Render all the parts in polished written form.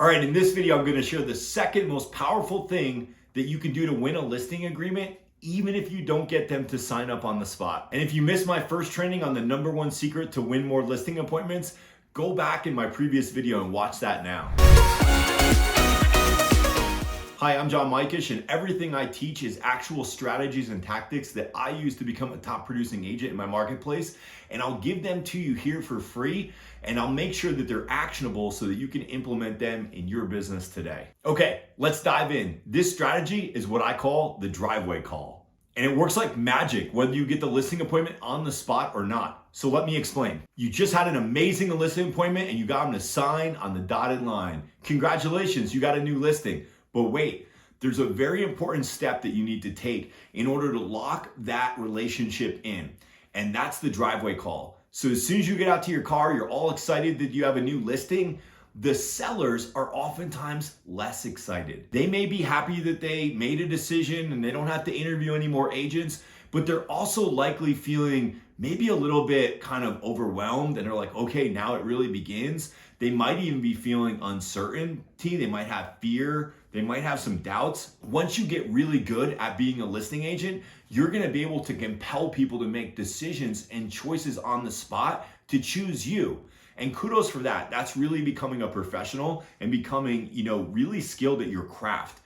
All right, in this video, I'm gonna share the second most powerful thing that you can do to win a listing agreement, even if you don't get them to sign up on the spot. And if you missed my first training on the #1 secret to win more listing appointments, go back in my previous video and watch that now. Hi, I'm Mikesh, and everything I teach is actual strategies and tactics that I use to become a top producing agent in my marketplace. And I'll give them to you here for free, and I'll make sure that they're actionable so that you can implement them in your business today. Okay, let's dive in. This strategy is what I call the driveway call. And it works like magic, whether you get the listing appointment on the spot or not. So let me explain. You just had an amazing listing appointment and you got them to sign on the dotted line. Congratulations, you got a new listing. But wait, there's a very important step that you need to take in order to lock that relationship in. And that's the driveway call. So as soon as you get out to your car, you're all excited that you have a new listing. The sellers are oftentimes less excited. They may be happy that they made a decision and they don't have to interview any more agents, but they're also likely feeling maybe a little bit kind of overwhelmed, and they're like, okay, now it really begins. They might even be feeling uncertainty. They might have fear. They might have some doubts. Once you get really good at being a listing agent, you're gonna be able to compel people to make decisions and choices on the spot to choose you. And kudos for that. That's really becoming a professional and becoming, really skilled at your craft.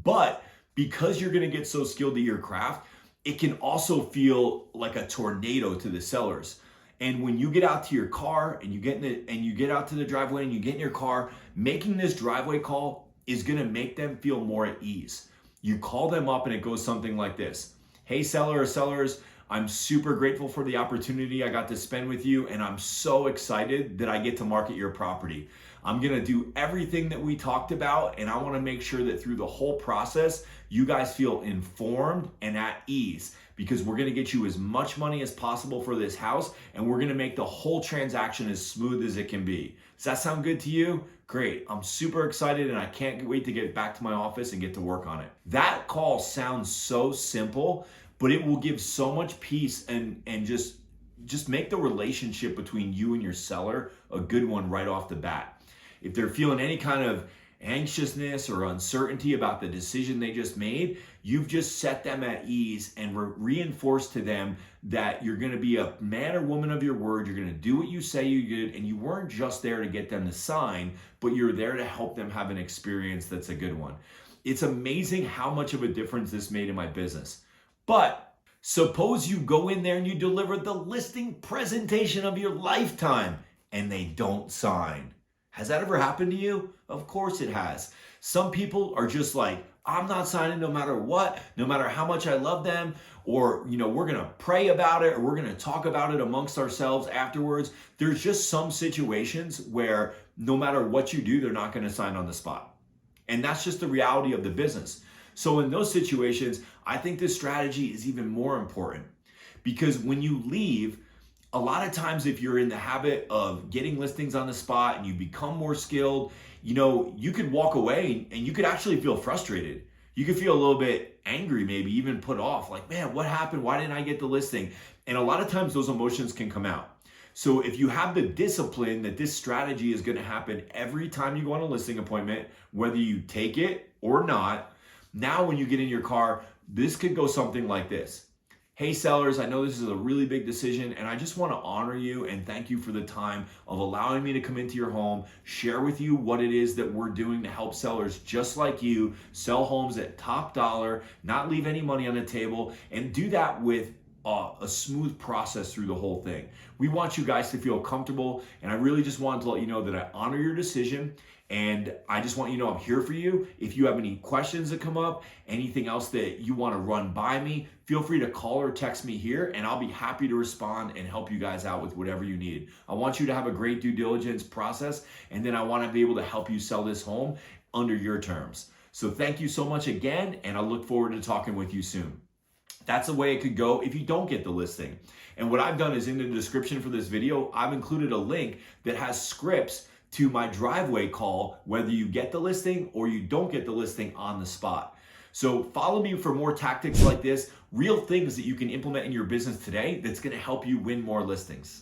But because you're gonna get so skilled at your craft, it can also feel like a tornado to the sellers. And when you get out to your car and you get out to the driveway and you get in your car, making this driveway call is gonna make them feel more at ease. You call them up and it goes something like this. Hey seller or sellers, I'm super grateful for the opportunity I got to spend with you, and I'm so excited that I get to market your property. I'm gonna do everything that we talked about, and I wanna make sure that through the whole process, you guys feel informed and at ease, because we're gonna get you as much money as possible for this house, and we're gonna make the whole transaction as smooth as it can be. Does that sound good to you? Great, I'm super excited and I can't wait to get back to my office and get to work on it. That call sounds so simple, but it will give so much peace and just make the relationship between you and your seller a good one right off the bat. If they're feeling any kind of anxiousness or uncertainty about the decision they just made, you've just set them at ease and reinforced to them that you're gonna be a man or woman of your word, you're gonna do what you say you did, and you weren't just there to get them to sign, but you're there to help them have an experience that's a good one. It's amazing how much of a difference this made in my business. But suppose you go in there and you deliver the listing presentation of your lifetime and they don't sign. Has that ever happened to you? Of course it has. Some people are just like, I'm not signing no matter what, no matter how much I love them, or we're gonna pray about it, or we're gonna talk about it amongst ourselves afterwards. There's just some situations where no matter what you do, they're not gonna sign on the spot. And that's just the reality of the business. So in those situations, I think this strategy is even more important, because when you leave, a lot of times if you're in the habit of getting listings on the spot and you become more skilled, you could walk away and you could actually feel frustrated. You could feel a little bit angry, maybe even put off, like, man, what happened? Why didn't I get the listing? And a lot of times those emotions can come out. So if you have the discipline that this strategy is gonna happen every time you go on a listing appointment, whether you take it or not, now when you get in your car, this could go something like this. Hey sellers, I know this is a really big decision, and I just want to honor you and thank you for the time of allowing me to come into your home, share with you what it is that we're doing to help sellers just like you sell homes at top dollar, not leave any money on the table, and do that with a smooth process through the whole thing. We want you guys to feel comfortable, and I really just wanted to let you know that I honor your decision, and I just want you to know I'm here for you. If you have any questions that come up, anything else that you want to run by me, feel free to call or text me here, and I'll be happy to respond and help you guys out with whatever you need. I want you to have a great due diligence process, and then I want to be able to help you sell this home under your terms. So thank you so much again, and I look forward to talking with you soon. That's the way it could go if you don't get the listing. And what I've done is in the description for this video, I've included a link that has scripts to my driveway call, whether you get the listing or you don't get the listing on the spot. So follow me for more tactics like this, real things that you can implement in your business today that's gonna help you win more listings.